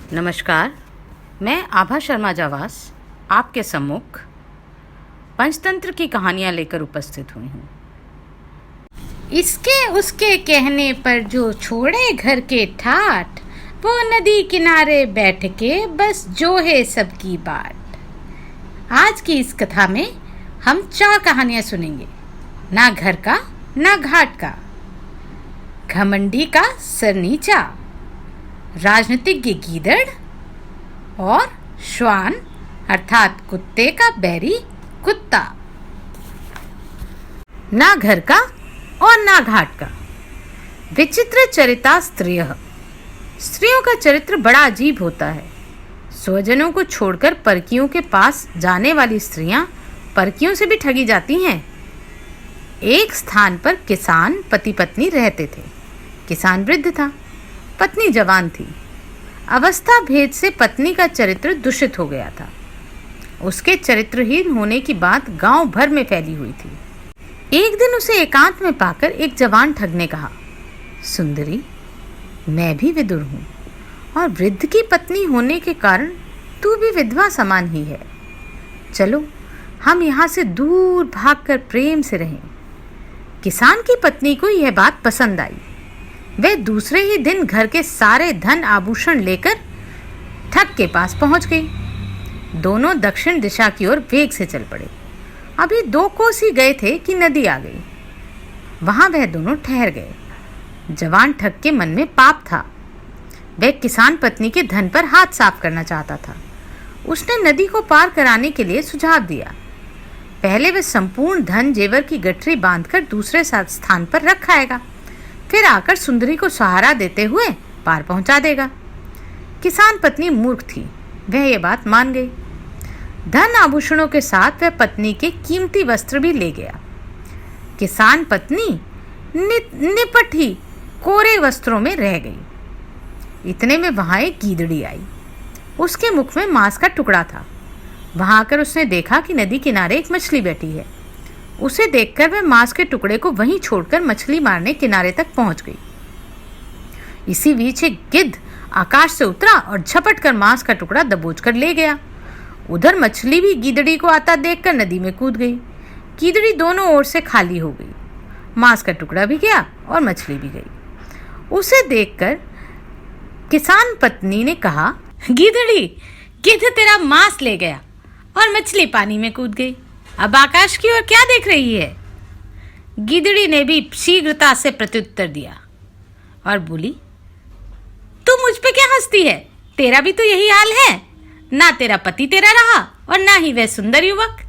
नमस्कार, मैं आभा शर्मा जावास आपके सम्मुख पंचतंत्र की कहानियाँ लेकर उपस्थित हुई हूँ। इसके उसके कहने पर जो छोड़े घर के ठाठ, वो नदी किनारे बैठ के बस जो है सबकी बाट। आज की इस कथा में हम 4 कहानियाँ सुनेंगे, ना घर का ना घाट का, घमंडी का सर नीचा, राजनीतिज्ञ गीदड़ और श्वान अर्थात कुत्ते का बैरी कुत्ता। ना घर का और ना घाट का। विचित्र चरिता स्त्रियः। स्त्रियों का चरित्र बड़ा अजीब होता है। स्वजनों को छोड़कर परकियों के पास जाने वाली स्त्रियां परकियों से भी ठगी जाती हैं। एक स्थान पर किसान पति पत्नी रहते थे। किसान वृद्ध था, पत्नी जवान थी। अवस्था भेद से पत्नी का चरित्र दूषित हो गया था। उसके चरित्रहीन होने की बात गांव भर में फैली हुई थी। एक दिन उसे एकांत में पाकर एक जवान ठग ने कहा, सुंदरी, मैं भी विदुर हूँ और वृद्ध की पत्नी होने के कारण तू भी विधवा समान ही है। चलो हम यहाँ से दूर भागकर प्रेम से रहें। किसान की पत्नी को यह बात पसंद आई। वह दूसरे ही दिन घर के सारे धन आभूषण लेकर ठग के पास पहुंच गई। दोनों दक्षिण दिशा की ओर वेग से चल पड़े। अभी 2 कोस ही गए थे कि नदी आ गई। वहां वह दोनों ठहर गए। जवान ठग के मन में पाप था। वह किसान पत्नी के धन पर हाथ साफ करना चाहता था। उसने नदी को पार कराने के लिए सुझाव दिया। पहले वह संपूर्ण धन जेवर की गठरी बांधकर दूसरे स्थान पर रख आएगा, फिर आकर सुंदरी को सहारा देते हुए पार पहुंचा देगा। किसान पत्नी मूर्ख थी, वह ये बात मान गई। धन आभूषणों के साथ वह पत्नी के कीमती वस्त्र भी ले गया। किसान पत्नी निपटी कोरे वस्त्रों में रह गई। इतने में वहां एक गीदड़ी आई। उसके मुख में मांस का टुकड़ा था। वहां आकर उसने देखा कि नदी किनारे एक मछली बैठी है। उसे देखकर वह मांस के टुकड़े को वहीं छोड़कर मछली मारने किनारे तक पहुंच गई। इसी बीच एक गिद्ध आकाश से उतरा और झपट कर मांस का टुकड़ा दबोच कर ले गया। उधर मछली भी गीदड़ी को आता देखकर नदी में कूद गई। गीदड़ी दोनों ओर से खाली हो गई। मांस का टुकड़ा भी गया और मछली भी गई। उसे देखकर किसान पत्नी ने कहा, गीदड़ी, गिद्ध तेरा मांस ले गया और मछली पानी में कूद गई। अब आकाश की ओर क्या देख रही है? गिदड़ी ने भी शीघ्रता से प्रत्युत्तर दिया और बोली, तू मुझ पे क्या हंसती है? तेरा भी तो यही हाल है। ना तेरा पति तेरा रहा और ना ही वह सुंदर युवक।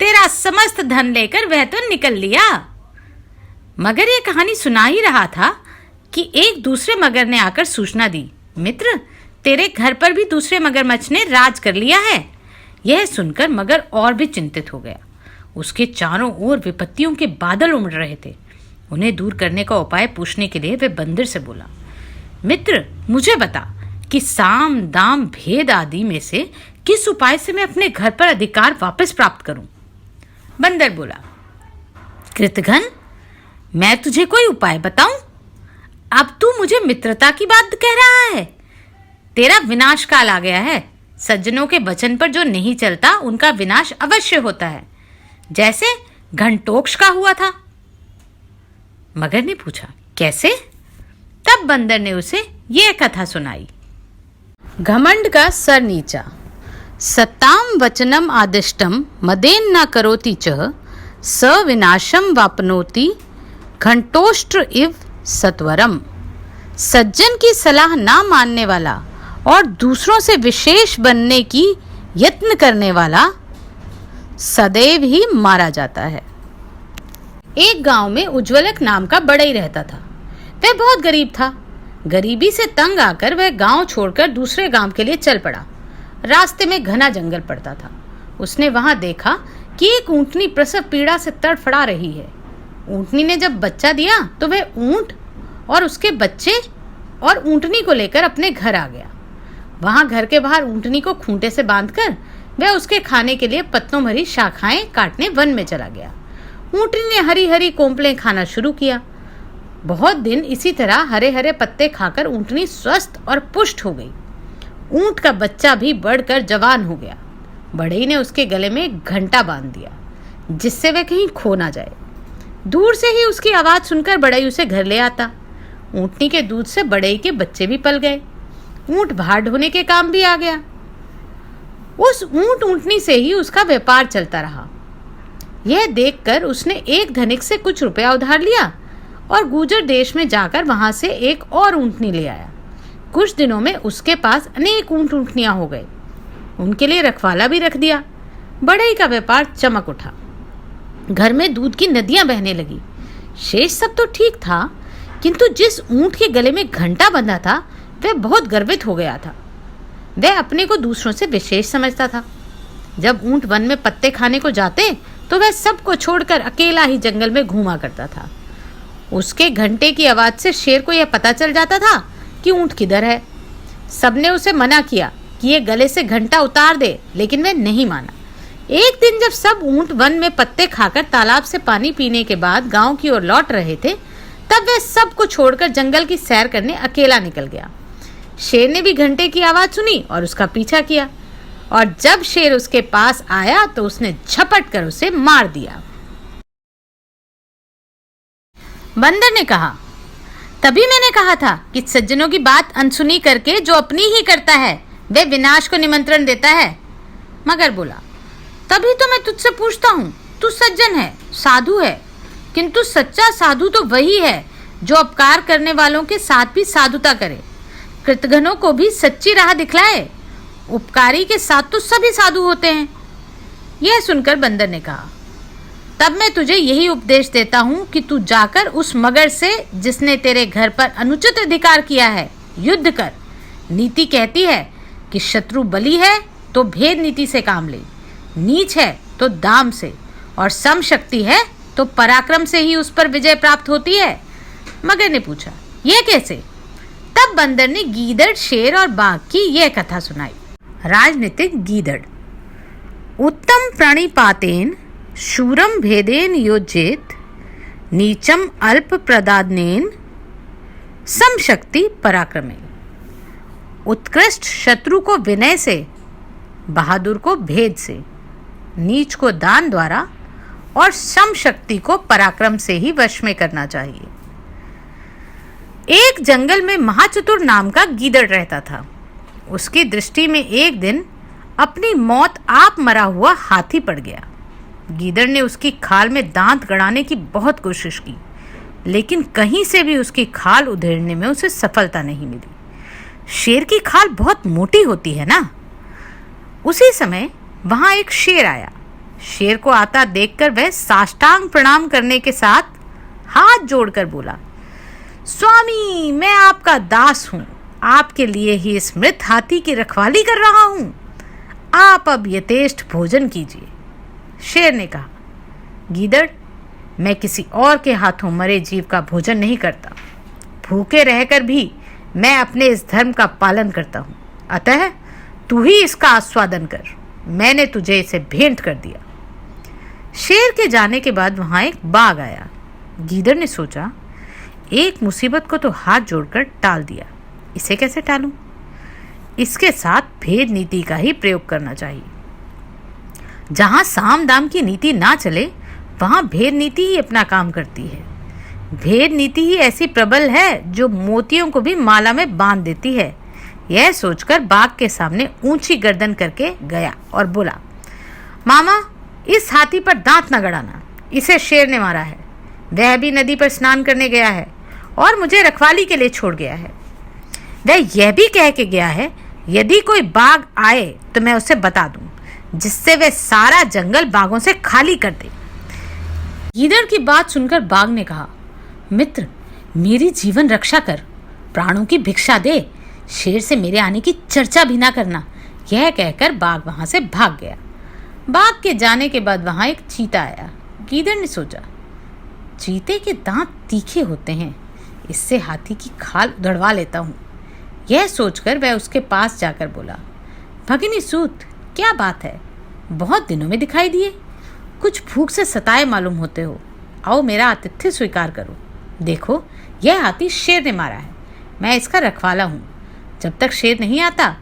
तेरा समस्त धन लेकर वह तो निकल लिया। मगर यह कहानी सुना ही रहा था कि एक दूसरे मगर ने आकर सूचना दी, मित्र, तेरे घर पर भी दूसरे मगरमच्छ ने राज कर लिया है। यह सुनकर मगर और भी चिंतित हो गया। उसके चारों ओर विपत्तियों के बादल उमड़ रहे थे। उन्हें दूर करने का उपाय पूछने के लिए वह बंदर से बोला, मित्र, मुझे बता कि साम दाम भेद आदि में से किस उपाय से मैं अपने घर पर अधिकार वापस प्राप्त करूं? बंदर बोला, कृतघ्न, मैं तुझे कोई उपाय बताऊं? अब तू मुझे मित्रता की बात कह रहा है? तेरा विनाश काल आ गया है। सज्जनों के वचन पर जो नहीं चलता उनका विनाश अवश्य होता है, जैसे घंटोक्ष का हुआ था। मगर ने पूछा, कैसे? तब बंदर ने उसे यह कथा सुनाई। घमंड का सर नीचा। सताम वचनम आदिष्टम मदेन न करोति च स विनाशम वापनोति घंटोष्ट्र इव सत्वरम। सज्जन की सलाह ना मानने वाला और दूसरों से विशेष बनने की यत्न करने वाला सदैव ही मारा जाता है। एक गांव में उज्ज्वलक नाम का बढ़ई रहता था। वह बहुत गरीब था। गरीबी से तंग आकर वह गांव छोड़कर दूसरे गांव के लिए चल पड़ा। रास्ते में घना जंगल पड़ता था। उसने वहां देखा कि एक ऊंटनी प्रसव पीड़ा से तड़फड़ा रही है। ऊंटनी ने जब बच्चा दिया तो वह ऊंट और उसके बच्चे और ऊंटनी को लेकर अपने घर आ गया। वहां घर के बाहर ऊंटनी को खूंटे से बांधकर वह उसके खाने के लिए पत्तों भरी शाखाएं काटने वन में चला गया। ऊंटनी ने हरी हरी कोंपलें खाना शुरू किया। बहुत दिन इसी तरह हरे हरे पत्ते खाकर ऊंटनी स्वस्थ और पुष्ट हो गई। ऊंट का बच्चा भी बढ़कर जवान हो गया। बढ़ई ने उसके गले में एक घंटा बांध दिया जिससे वह कहीं खो ना जाए। दूर से ही उसकी आवाज़ सुनकर बढ़ई उसे घर ले आता। ऊँटनी के दूध से बढ़ई के बच्चे भी पल गए। ऊँट भार ढोने के काम भी आ गया। उस ऊँटनी से ही उसका व्यापार चलता रहा। यह देखकर उसने एक धनिक से कुछ रुपया उधार लिया और गुर्जर देश में जाकर वहां से एक और ऊँटनी ले आया। कुछ दिनों में उसके पास अनेक ऊँटनियां हो गए। उनके लिए रखवाला भी रख दिया। बढ़ई का व्यापार चमक उठा। घर में दूध की नदियां बहने लगी। शेष सब तो ठीक था, किंतु जिस ऊँट के गले में घंटा बंधा था वह बहुत गर्वित हो गया था। वह अपने को दूसरों से विशेष समझता था। जब ऊँट वन में पत्ते खाने को जाते तो वह सबको छोड़कर अकेला ही जंगल में घूमा करता था। उसके घंटे की आवाज़ से शेर को यह पता चल जाता था कि ऊँट किधर है। सबने उसे मना किया कि ये गले से घंटा उतार दे, लेकिन वह नहीं माना। एक दिन जब सब ऊँट वन में पत्ते खाकर तालाब से पानी पीने के बाद गांव की ओर लौट रहे थे, तब वह सबको छोड़कर जंगल की सैर करने अकेला निकल गया। शेर ने भी घंटे की आवाज़ सुनी और उसका पीछा किया, और जब शेर उसके पास आया तो उसने झपट कर उसे मार दिया। बंदर ने कहा, तभी मैंने कहा था कि सज्जनों की बात अनसुनी करके जो अपनी ही करता है वह विनाश को निमंत्रण देता है। मगर बोला, तभी तो मैं तुझसे पूछता हूँ, तू सज्जन है, साधु है, किंतु सच्चा साधु तो वही है जो अपकार करने वालों के साथ भी साधुता करे, कृतघ्नों को भी सच्ची राह दिखलाए। उपकारी के साथ तो सभी साधु होते हैं। यह सुनकर बंदर ने कहा, तब मैं तुझे यही उपदेश देता हूँ कि तू जाकर उस मगर से जिसने तेरे घर पर अनुचित अधिकार किया है युद्ध कर। नीति कहती है कि शत्रु बली है तो भेद नीति से काम ले, नीच है तो दाम से, और सम शक्ति है तो पराक्रम से ही उस पर विजय प्राप्त होती है। मगर ने पूछा, यह कैसे? तब बंदर ने गीदड़, शेर और बाघ की यह कथा सुनाई। राजनीतिक गीदड़। उत्तम प्रणिपातेन शूरम भेदेन योज्येत, नीचम अल्प प्रदानेन सम शक्ति पराक्रमेन। उत्कृष्ट शत्रु को विनय से, बहादुर को भेद से, नीच को दान द्वारा और सम शक्ति को पराक्रम से ही वश में करना चाहिए। एक जंगल में महाचतुर नाम का गीदड़ रहता था। उसकी दृष्टि में एक दिन अपनी मौत आप मरा हुआ हाथी पड़ गया। गीदड़ ने उसकी खाल में दांत गड़ाने की बहुत कोशिश की, लेकिन कहीं से भी उसकी खाल उधेड़ने में उसे सफलता नहीं मिली। शेर की खाल बहुत मोटी होती है ना। उसी समय वहां एक शेर आया। शेर को आता देखकर वह साष्टांग प्रणाम करने के साथ हाथ जोड़कर बोला, स्वामी, मैं आपका दास हूं, आपके लिए ही इस मृत हाथी की रखवाली कर रहा हूं। आप अब यथेष्ट भोजन कीजिए। शेर ने कहा, गीदड़, मैं किसी और के हाथों मरे जीव का भोजन नहीं करता। भूखे रहकर भी मैं अपने इस धर्म का पालन करता हूँ, अतः तू ही इसका आस्वादन कर। मैंने तुझे इसे भेंट कर दिया। शेर के जाने के बाद वहाँ एक बाघ आया। गीदड़ ने सोचा, एक मुसीबत को तो हाथ जोड़कर टाल दिया, इसे कैसे टालूं? इसके साथ भेद नीति का ही प्रयोग करना चाहिए। जहाँ साम दाम की नीति ना चले वहाँ भेद नीति ही अपना काम करती है। भेद नीति ही ऐसी प्रबल है जो मोतियों को भी माला में बांध देती है। यह सोचकर बाघ के सामने ऊंची गर्दन करके गया और बोला, मामा, इस हाथी पर दांत न गड़ाना, इसे शेर ने मारा है। वह भी नदी पर स्नान करने गया है और मुझे रखवाली के लिए छोड़ गया है। वह यह भी कह के गया है, यदि कोई बाघ आए तो मैं उसे बता दूं, जिससे वह सारा जंगल बाघों से खाली कर दे। गीदड़ की बात सुनकर बाघ ने कहा, मित्र, मेरी जीवन रक्षा कर, प्राणों की भिक्षा दे, शेर से मेरे आने की चर्चा भी ना करना। यह कहकर बाघ वहां से भाग गया। बाघ के जाने के बाद वहां एक चीता आया। गीदड़ ने सोचा, चीते के दांत तीखे होते हैं, इससे हाथी की खाल उधड़वा लेता हूँ। यह सोचकर वह उसके पास जाकर बोला, भगिनी सूत, क्या बात है? बहुत दिनों में दिखाई दिए, कुछ भूख से सताए मालूम होते हो। आओ मेरा आतिथ्य स्वीकार करो। देखो, यह हाथी शेर ने मारा है, मैं इसका रखवाला हूँ। जब तक शेर नहीं आता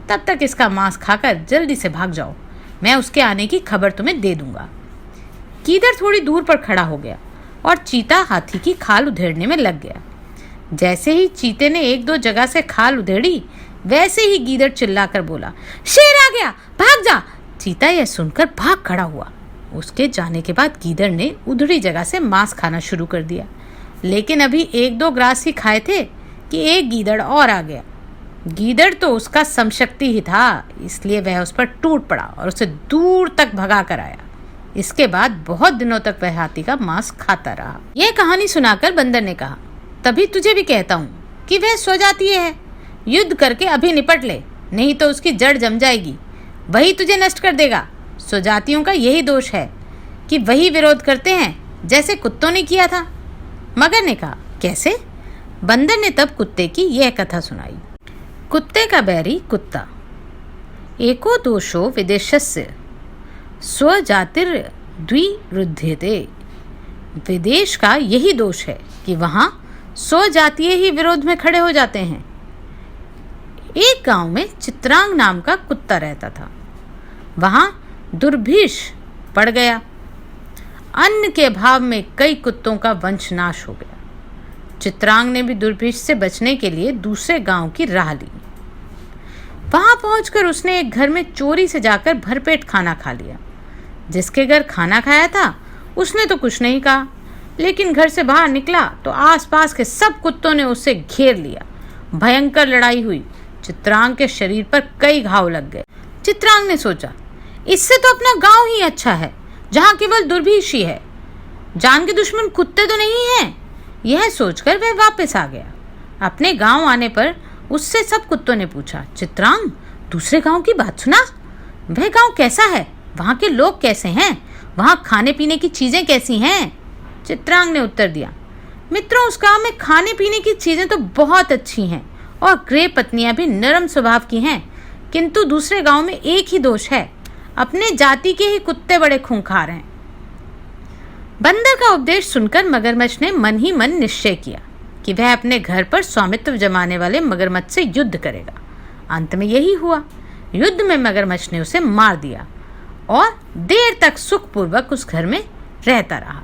तब तक इसका मांस खाकर जल्दी से भाग जाओ, मैं उसके आने की खबर तुम्हें दे दूंगा। गीदड़ थोड़ी दूर पर खड़ा हो गया और चीता हाथी की खाल उधेड़ने में लग गया। जैसे ही चीते ने एक दो जगह से खाल उधेड़ी, वैसे ही गीदड़ चिल्लाकर बोला, शेर आ गया, भाग जा। चीता यह सुनकर भाग खड़ा हुआ। उसके जाने के बाद गीदड़ ने उधड़ी जगह से मांस खाना शुरू कर दिया, लेकिन अभी एक दो ग्रास ही खाए थे कि एक गीदड़ और आ गया। गीदड़ तो उसका समशक्ति ही था, इसलिए वह उस पर टूट पड़ा और उसे दूर तक भगा कर आया। इसके बाद बहुत दिनों तक वह हाथी का मांस खाता रहा। यह कहानी सुनाकर बंदर ने कहा, तभी तुझे भी कहता हूँ कि वह स्वजातीय है। युद्ध करके अभी निपट ले, नहीं तो उसकी जड़ जम जाएगी, वही तुझे नष्ट कर देगा। स्वजातियों का यही दोष है कि वही विरोध करते हैं जैसे कुत्तों ने किया था। मगर ने कहा, कैसे? बंदर ने तब कुत्ते की यह कथा सुनाई। कुत्ते का बैरी कुत्ता। एको दोषो विदेशस्य स्वजातिर्द्विरुध्यते। विदेश का यही दोष है कि वहाँ स्वजातीय ही विरोध में खड़े हो जाते हैं। एक गांव में चित्रांग नाम का कुत्ता रहता था। वहाँ दुर्भिक्ष पड़ गया। अन्न के अभाव में कई कुत्तों का वंशनाश हो गया। चित्रांग ने भी दुर्भिक्ष से बचने के लिए दूसरे गांव की राह ली। वहां पहुंचकर उसने एक घर में चोरी से जाकर भरपेट खाना खा लिया। जिसके घर खाना खाया था उसने तो कुछ नहीं कहा, लेकिन घर से बाहर निकला तो आसपास के सब कुत्तों ने उसे घेर लिया। भयंकर लड़ाई हुई। चित्रांग के शरीर पर कई घाव लग गए। चित्रांग ने सोचा, इससे तो अपना गांव ही अच्छा है, जहां केवल दुर्भिक्ष ही है, जान के दुश्मन कुत्ते तो नहीं हैं। यह सोचकर वह वापस आ गया। अपने गांव आने पर उससे सब कुत्तों ने पूछा, चित्रांग, दूसरे गांव की बात सुना? वह गांव कैसा है? वहां के लोग कैसे हैं? वहां खाने पीने की चीजें कैसी हैं? चित्रांग ने उत्तर दिया, मित्रों, उस गांव में खाने पीने की चीजें तो बहुत अच्छी हैं और गृह पत्नियां भी नरम स्वभाव की हैं, किंतु दूसरे गांव में एक ही दोष है, अपने जाति के ही कुत्ते बड़े खूंखार हैं। बंदर का उपदेश सुनकर मगरमच्छ ने मन ही मन निश्चय किया कि वह अपने घर पर स्वामित्व जमाने वाले मगरमच्छ से युद्ध करेगा। अंत में यही हुआ। युद्ध में मगरमच्छ ने उसे मार दिया और देर तक सुखपूर्वक उस घर में रहता रहा।